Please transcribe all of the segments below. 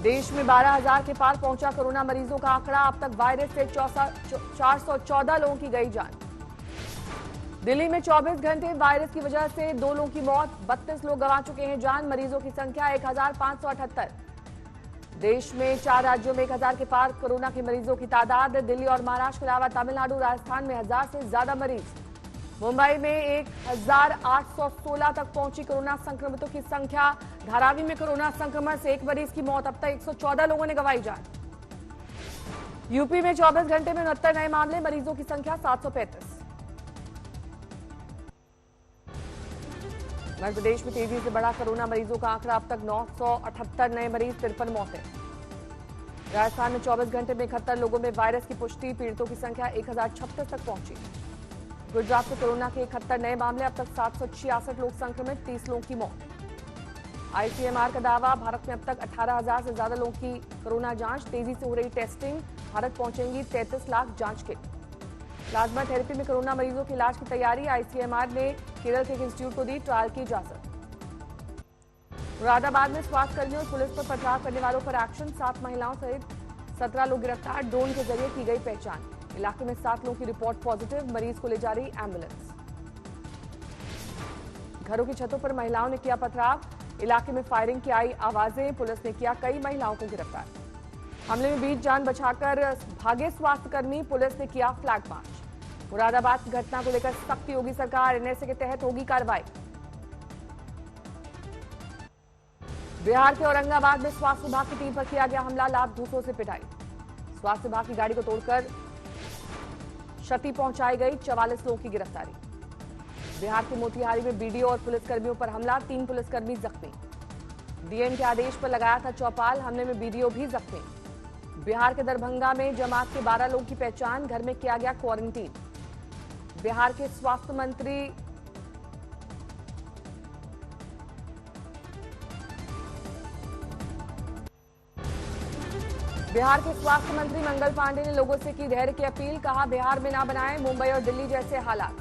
देश में 12,000 के पार पहुंचा कोरोना मरीजों का आंकड़ा। अब तक वायरस से 414 लोगों की गई जान। दिल्ली में 24 घंटे वायरस की वजह से 2 लोगों की मौत, 32 लोग गंवा चुके हैं जान। मरीजों की संख्या 1,578। देश में 4 राज्यों में 1,000 के पार कोरोना के मरीजों की तादाद। दिल्ली और महाराष्ट्र के अलावा तमिलनाडु, राजस्थान में 1,000 से ज्यादा मरीज। मुंबई में 1,816 तक पहुंची कोरोना संक्रमितों की संख्या। धारावी में कोरोना संक्रमण से 1 मरीज की मौत। अब तक 114 लोगों ने गंवाई जान। यूपी में 24 घंटे में 69 नए मामले, मरीजों की संख्या 735। मध्य प्रदेश में तेजी से बढ़ा कोरोना मरीजों का आंकड़ा। अब तक 978 नए मरीज, 53 मौतें। राजस्थान में 24 घंटे में 71 लोगों में वायरस की पुष्टि। पीड़ितों की संख्या 1,036 तक पहुंची। गुजरात में कोरोना के 71 नए मामले। अब तक 766 लोग संक्रमित, 30 लोगों की मौत। आईसीएमआर का दावा, भारत में अब तक 18,000 से ज्यादा लोगों की कोरोना जांच। तेजी से हो रही टेस्टिंग, भारत पहुंचेंगी 33 लाख जांच किट। प्लाज्मा थेरेपी में कोरोना मरीजों के इलाज की तैयारी। आईसीएमआर ने केरल के एक इंस्टीट्यूट को दी ट्रायल की इजाजत। मुरादाबाद में स्वास्थ्य कर्मियों और पुलिस पर पथराव करने वालों पर एक्शन। 7 महिलाओं सहित 17 लोग गिरफ्तार। ड्रोन के जरिए की गई पहचान। इलाके में 7 लोगों की रिपोर्ट पॉजिटिव। मरीज को ले जा रही एम्बुलेंस। घरों की छतों पर महिलाओं ने किया पथराव। इलाके में फायरिंग की आई आवाजें। पुलिस ने किया कई महिलाओं को गिरफ्तार। हमले में 20 जान बचाकर भागे स्वास्थ्यकर्मी। पुलिस ने किया फ्लैग मार्च। मुरादाबाद की घटना को लेकर सख्ती होगी सरकार। एनएसए के तहत होगी कार्रवाई। बिहार के औरंगाबाद में स्वास्थ्य विभाग की टीम पर किया गया हमला। लात घूंसों से पिटाई। स्वास्थ्य विभाग की गाड़ी को तोड़कर क्षति पहुंचाई गई। 44 लोगों की गिरफ्तारी। बिहार के मोतिहारी में बीडीओ और पुलिसकर्मियों पर हमला। 3 पुलिसकर्मी जख्मी। डीएम के आदेश पर लगाया था चौपाल। हमले में बीडीओ भी जख्मी। बिहार के दरभंगा में जमात के 12 लोगों की पहचान। घर में किया गया क्वारंटीन। बिहार के स्वास्थ्य मंत्री मंगल पांडे ने लोगों से की धैर्य की अपील। कहा, बिहार में ना बनाएं मुंबई और दिल्ली जैसे हालात।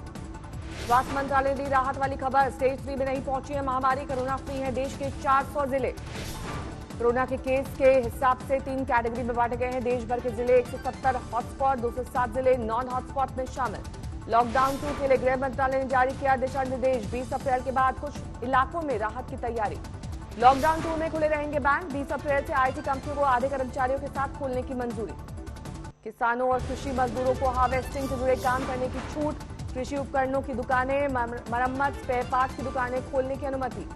स्वास्थ्य मंत्रालय ने दी राहत वाली खबर। स्टेज 3 में नहीं पहुंची है महामारी। कोरोना फ्री है देश के 400 जिले। कोरोना के केस के हिसाब से 3 कैटेगरी में बांटे गए हैं देश भर के जिले। 170 हॉटस्पॉट, 207 जिले नॉन हॉटस्पॉट में शामिल। लॉकडाउन 2 के लिए गृह मंत्रालय ने जारी किया दिशा निर्देश। 20 अप्रैल के बाद कुछ इलाकों में राहत की तैयारी। लॉकडाउन 2 में खुले रहेंगे बैंक। 20 अप्रैल से आईटी कंपनियों को आधे कर्मचारियों के साथ खोलने की मंजूरी। किसानों और कृषि मजदूरों को हार्वेस्टिंग से जुड़े काम करने की छूट। कृषि उपकरणों की दुकानें, मरम्मत, स्पेयर पार्ट्स की दुकानें खोलने की अनुमति।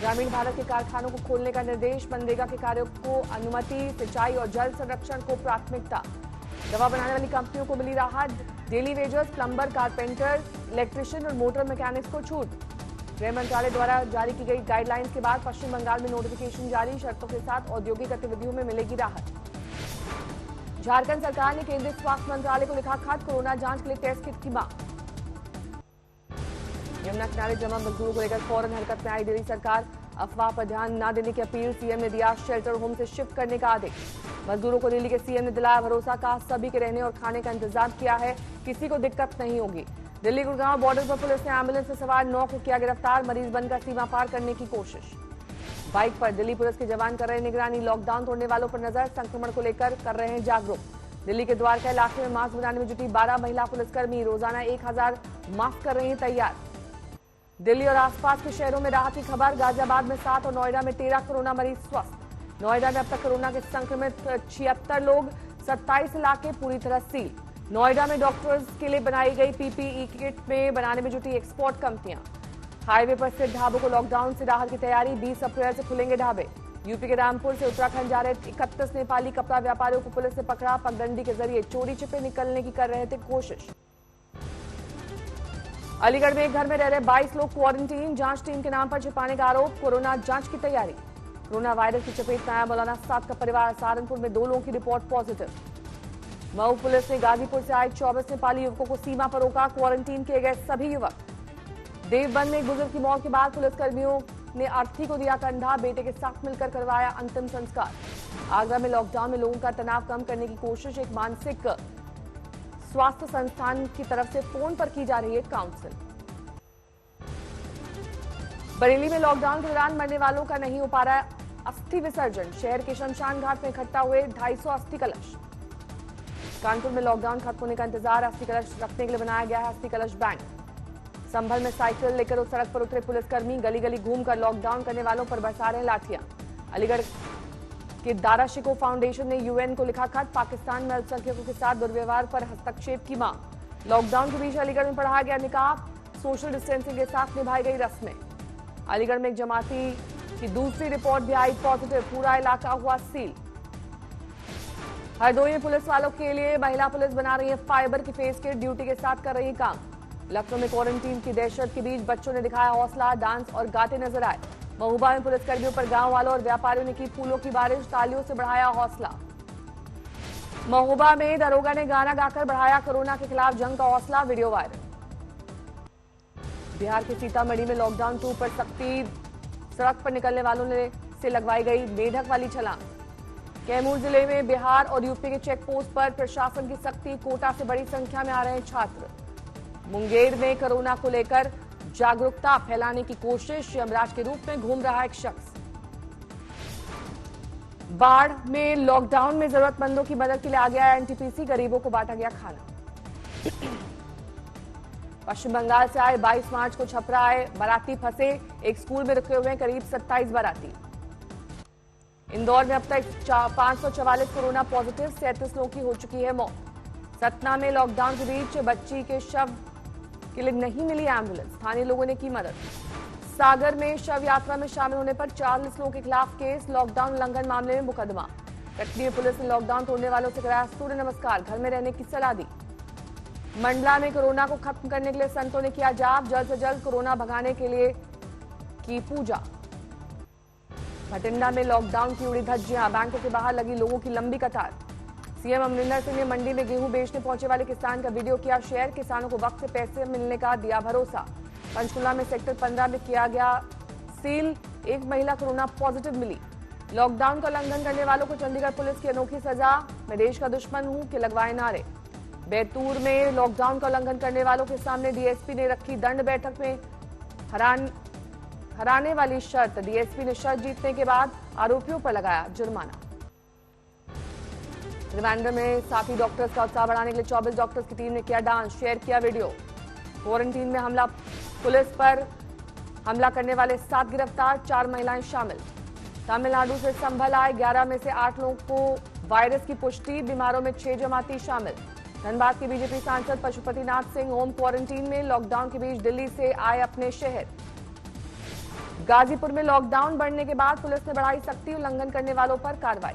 ग्रामीण भारत के कारखानों को खोलने का निर्देश। मनरेगा के कार्यों को अनुमति। सिंचाई और जल संरक्षण को प्राथमिकता। दवा बनाने वाली कंपनियों को मिली राहत। Daily wagers, plumber, carpenter, electrician और मोटर मैकेनिक्स को छूट। गृह मंत्रालय द्वारा जारी की गई गाइडलाइंस के बाद पश्चिम बंगाल में नोटिफिकेशन जारी। शर्तों के साथ औद्योगिक गतिविधियों में मिलेगी राहत। झारखंड सरकार ने केंद्रीय स्वास्थ्य मंत्रालय को लिखा खत। कोरोना जांच के लिए टेस्ट किट की मांग। यमुना किनारे जमा मजदूरों को लेकर फौरन हरकत में आई दिल्ली सरकार। अफवाह पर ध्यान न देने की अपील। सीएम ने दिया शेल्टर होम से शिफ्ट करने का आदेश। मजदूरों को दिल्ली के सीएम ने दिलाया भरोसा। कहा, सभी के रहने और खाने का इंतजाम किया है, किसी को दिक्कत नहीं होगी। दिल्ली गुड़गांव बॉर्डर पर पुलिस ने एम्बुलेंस में सवार 9 को किया गिरफ्तार। मरीज बनकर सीमा पार करने की कोशिश। बाइक पर दिल्ली पुलिस के जवान कर रहे निगरानी। लॉकडाउन तोड़ने वालों पर नजर। संक्रमण को लेकर कर रहे हैं जागरूक। दिल्ली के द्वारका इलाके में मास्क बनाने में जुटी 12 महिला पुलिसकर्मी। रोजाना 1000 मास्क कर रही हैं तैयार। दिल्ली और आसपास के शहरों में राहत की खबर। गाजियाबाद में 7 और नोएडा में 13 कोरोना मरीज स्वस्थ। नोएडा में अब तक कोरोना के संक्रमित 76 लोग। 27 इलाके पूरी तरह सील। नोएडा में डॉक्टर्स के लिए बनाई गई पीपीई किट में बनाने में जुटी एक्सपोर्ट कंपनियां। हाईवे पर स्थित ढाबों को लॉकडाउन से राहत की तैयारी। 20 अप्रैल से खुलेंगे ढाबे। यूपी के रामपुर से उत्तराखंड जा रहे 31 नेपाली कपड़ा व्यापारियों को पुलिस ने पकड़ा। पगडंडी के जरिए चोरी छिपे निकलने की कर रहे थे कोशिश। अलीगढ़ में एक घर में रह रहे 22 लोग क्वारंटीन। जांच टीम के नाम पर छिपाने का आरोप। कोरोना जांच की तैयारी। कोरोना वायरस की चपेट में आया मौलाना साद का परिवार। सहारनपुर में 2 लोगों की रिपोर्ट पॉजिटिव। मऊ पुलिस ने गाजीपुर से आए 24 नेपाली युवकों को सीमा पर रोका। क्वारंटीन किए गए सभी युवक। देवबंद में एक बुजुर्ग की मौत के बाद पुलिसकर्मियों ने अर्थी को दिया कंधा। बेटे के साथ मिलकर करवाया अंतिम संस्कार। आगरा में लॉकडाउन में लोगों का तनाव कम करने की कोशिश। एक मानसिक स्वास्थ्य संस्थान की तरफ से फोन पर की जा रही है काउंसिल। बरेली में लॉकडाउन के दौरान मरने वालों का नहीं हो पा रहा अस्थि विसर्जन, शहर के शमशान घाट में इकट्ठा हुए 250 अस्थि कलश। कानपुर में लॉकडाउन खत्म होने का इंतजार, अस्थि कलश रखने के लिए बनाया गया है अस्थि कलश बैंक। संभल में साइकिल लेकर उस सड़क पर उतरे पुलिसकर्मी, गली गली घूमकर लॉकडाउन करने वालों पर बरसा रहे लाठियां। अलीगढ़ के दारा शिकोह फाउंडेशन ने यूएन को लिखा खत, पाकिस्तान में अल्पसंख्यकों के साथ दुर्व्यवहार पर हस्तक्षेप की मांग। लॉकडाउन के बीच अलीगढ़ में पढ़ाया गया निकाब, सोशल डिस्टेंसिंग के साथ निभाई गई रस्में। अलीगढ़ में एक जमाती की दूसरी रिपोर्ट भी आई पॉजिटिव, पूरा इलाका हुआ सील। हरदोई में पुलिस वालों के लिए महिला पुलिस बना रही है फाइबर की फेस किट, ड्यूटी के साथ कर रही काम। लखनऊ में क्वारंटीन की दहशत के बीच बच्चों ने दिखाया हौसला, डांस और गाते नजर आए। महोबा में पुलिसकर्मियों पर गांव वालों और व्यापारियों ने की फूलों की बारिश, तालियों से बढ़ाया हौसला। महोबा में दरोगा ने गाना गाकर बढ़ाया कोरोना के खिलाफ जंग का हौसला, वीडियो वायरल। बिहार के सीतामढ़ी में लॉकडाउन 2 पर सख्ती, सड़क पर निकलने वालों से लगवाई गई मेढक वाली छलांग। कैमूर जिले में बिहार और यूपी के चेक पोस्ट पर प्रशासन की सख्ती, कोटा से बड़ी संख्या में आ रहे हैं छात्र। मुंगेर में कोरोना को लेकर जागरूकता फैलाने की कोशिश, यमराज के रूप में घूम रहा एक शख्स। बाढ़ में लॉकडाउन में जरूरतमंदों की मदद के लिए आ गया एनटीपीसी, गरीबों को बांटा गया खाना। पश्चिम बंगाल से आए 22 मार्च को छपरा आए बाराती फंसे, एक स्कूल में रुके हुए करीब 27 बाराती। इंदौर में अब तक 544 कोरोना पॉजिटिव, 37 लोगों की हो चुकी है मौत। सतना में लॉकडाउन के बीच बच्ची के शव के लिए नहीं मिली एम्बुलेंस, स्थानीय लोगों ने की मदद। सागर में शव यात्रा में शामिल होने पर 40 लोगों के खिलाफ केस, लॉकडाउन उल्लंघन मामले में मुकदमा। कटनी में पुलिस ने लॉकडाउन तोड़ने वालों से कराया सूर्य नमस्कार, घर में रहने की सलाह दी। मंडला में कोरोना को खत्म करने के लिए संतों ने किया जाप, जल्द से जल्द कोरोना भगाने के लिए की पूजा। भटिंडा में लॉकडाउन की उड़ी धज्जियां, बैंकों के बाहर लगी लोगों की लंबी कतार। सीएम अमरिंदर सिंह ने मंडी में गेहूं बेचने पहुंचे वाले किसान का वीडियो किया शेयर, किसानों को वक्त से पैसे मिलने का दिया भरोसा। पंचकुला में सेक्टर 15 में किया गया सील, एक महिला कोरोना पॉजिटिव मिली। लॉकडाउन का उल्लंघन करने वालों को चंडीगढ़ पुलिस की अनोखी सजा, मैं देश का दुश्मन हूं के लगवाए नारे। बैतूल में लॉकडाउन का उल्लंघन करने वालों के सामने डीएसपी ने रखी दंड बैठक में हराने वाली शर्त, डीएसपी ने शर्त जीतने के बाद आरोपियों पर लगाया जुर्माना। रिमांडर में साथी डॉक्टर्स का उत्साह बढ़ाने के लिए 24 डॉक्टर्स की टीम ने किया डांस, शेयर किया वीडियो। क्वारंटीन में हमला, पुलिस पर हमला करने वाले 7 गिरफ्तार, 4 महिलाएं शामिल। तमिलनाडु से संभल आए 11 में से 8 लोगों को वायरस की पुष्टि, बीमारों में 6 जमाती शामिल। धनबाद के बीजेपी सांसद पशुपतिनाथ सिंह होम क्वारंटीन में, लॉकडाउन के बीच दिल्ली से आए अपने शहर। गाजीपुर में लॉकडाउन बढ़ने के बाद पुलिस ने बढ़ाई सख्ती, उल्लंघन करने वालों पर कार्रवाई।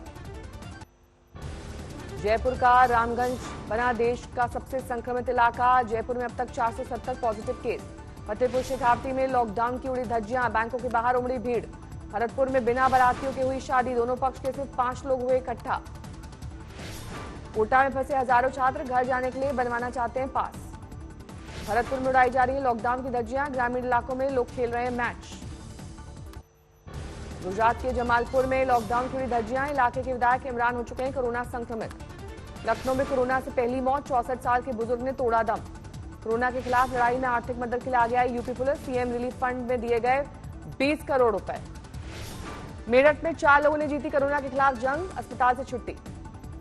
जयपुर का रामगंज बना देश का सबसे संक्रमित इलाका, जयपुर में अब तक 470 पॉजिटिव केस। फतेहपुर शेखावटी में लॉकडाउन की उड़ी धज्जियां, बैंकों के बाहर उमड़ी भीड़। भरतपुर में बिना बारातियों के हुई शादी, दोनों पक्ष के सिर्फ 5 लोग हुए इकट्ठा। कोटा में फंसे हजारों छात्र घर जाने के लिए बनवाना चाहते हैं पास। भरतपुर में उड़ाई जा रही है लॉकडाउन की धज्जियां, ग्रामीण इलाकों में लोग खेल रहे हैं मैच। गुजरात के जमालपुर में लॉकडाउन की धज्जियां, इलाके के विधायक इमरान हो चुके हैं कोरोना संक्रमित। लखनऊ में कोरोना से पहली मौत, 64 साल के बुजुर्ग ने तोड़ा दम। कोरोना के खिलाफ लड़ाई में आर्थिक मदद के लिए आगे आई UP police, CM relief fund में दिए गए 20 करोड़ रुपए। मेरठ में 4 लोगों ने जीती कोरोना के खिलाफ जंग, अस्पताल से छुट्टी।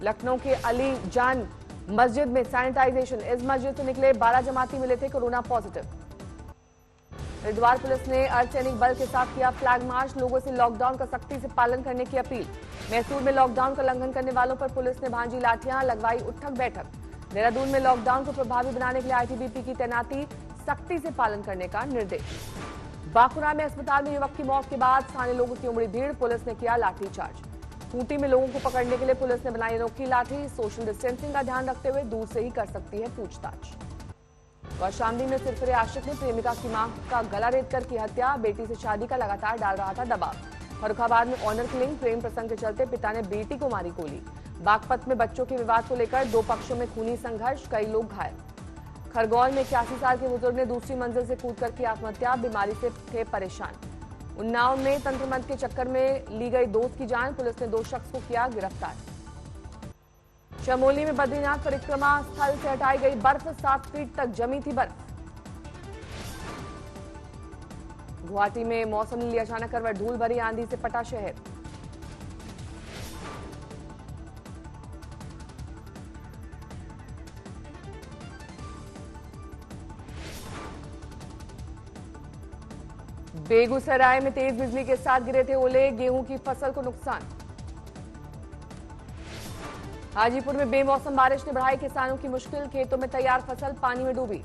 लखनऊ के अली जान मस्जिद में सैनिटाइजेशन, इस मस्जिद से निकले 12 जमाती मिले थे कोरोना पॉजिटिव। हरिद्वार पुलिस ने अर्धसैनिक बल के साथ किया फ्लैग मार्च, लोगों से लॉकडाउन का सख्ती से पालन करने की अपील। मैसूर में लॉकडाउन का उल्लंघन करने वालों पर पुलिस ने भांजी लाठियां, लगवाई उठक बैठक। देहरादून में लॉकडाउन को प्रभावी बनाने के लिए आईटीबीपी की तैनाती, सख्ती से पालन करने का निर्देश। बांकुरा में अस्पताल में युवक की मौत के बाद स्थानीय लोगों की उमड़ी भीड़, पुलिस ने किया लाठीचार्ज। खूंटी में लोगों को पकड़ने के लिए पुलिस ने बनाई अनोखी लाठी, सोशल डिस्टेंसिंग का ध्यान रखते हुए दूर से ही कर सकती है पूछताछ। कौशाम्बी में सिरफिरे आशिक ने प्रेमिका की मां का गला रेतकर की हत्या, बेटी से शादी का लगातार डाल रहा था दबाव। फर्रुखाबाद में ऑनर किलिंग, प्रेम प्रसंग के चलते पिता ने बेटी को मारी गोली। बागपत में बच्चों के विवाद को लेकर 2 पक्षों में खूनी संघर्ष, कई लोग घायल। खरगोन में 81 साल के बुजुर्ग ने दूसरी मंजिल से कूदकर की आत्महत्या, बीमारी से थे परेशान। उन्नाव में तंत्र मंत्र के चक्कर में ली गई दोस्त की जान, पुलिस ने 2 शख्स को किया गिरफ्तार। चमोली में बद्रीनाथ परिक्रमा स्थल से हटाई गई बर्फ, 7 फीट तक जमी थी बर्फ। गुवाहाटी में मौसम ने ली अचानक करवट, धूल भरी आंधी से पटा शहर। बेगूसराय में तेज बिजली के साथ गिरे थे ओले, गेहूं की फसल को नुकसान। हाजीपुर में बेमौसम बारिश ने बढ़ाई किसानों की मुश्किल, खेतों में तैयार फसल पानी में डूबी।